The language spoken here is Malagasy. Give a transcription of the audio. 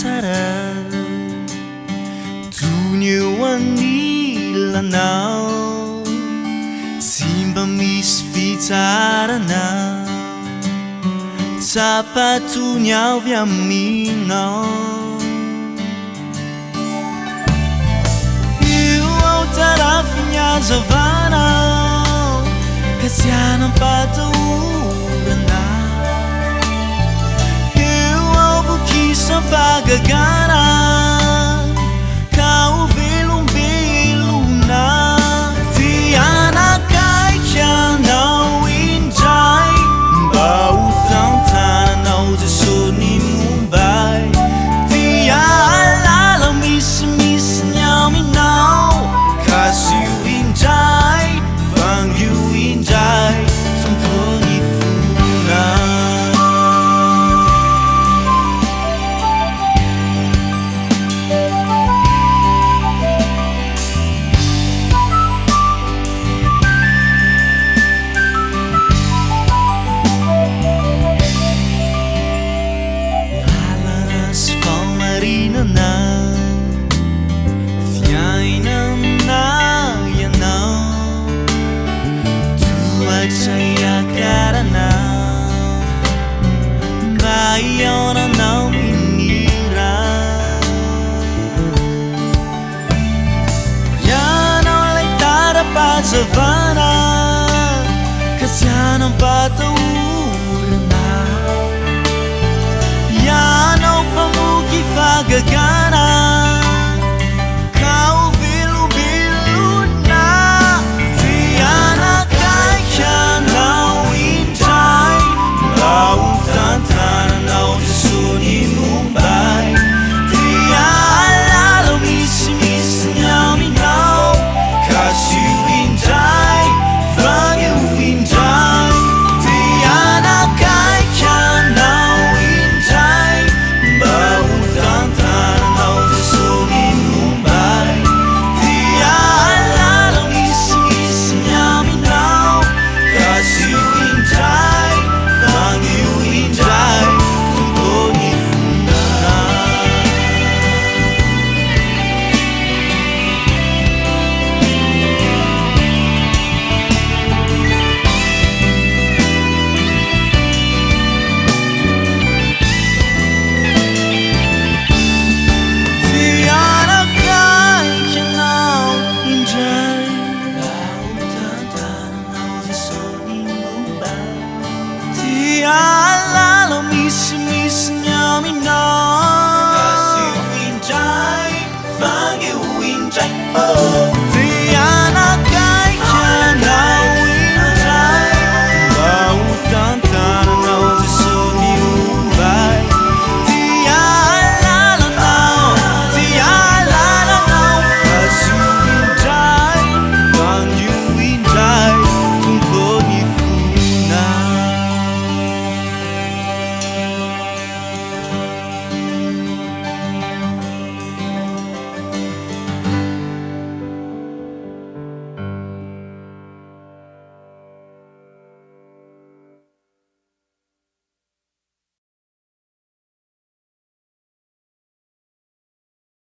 sara Tunyoanilanao tsy mba misy fitsarana Tsapatony avy aminao Io ao tarafiny hazavana Ka tsy anampatahorana Io ao vokisam-pagagana Ka ho velombelona Dia nakaiky anao indray Mba ho tantananao Jesosy ny mombay Dia halala misimisiny aminao Ka sy io indray Vangio indray Tompony fona Fiainana ianao Toatraya karanao Mba iaonanao minira Ianao lay tara-pahazavana Ka tsy anampatahorana Ianao mpamoky fagagana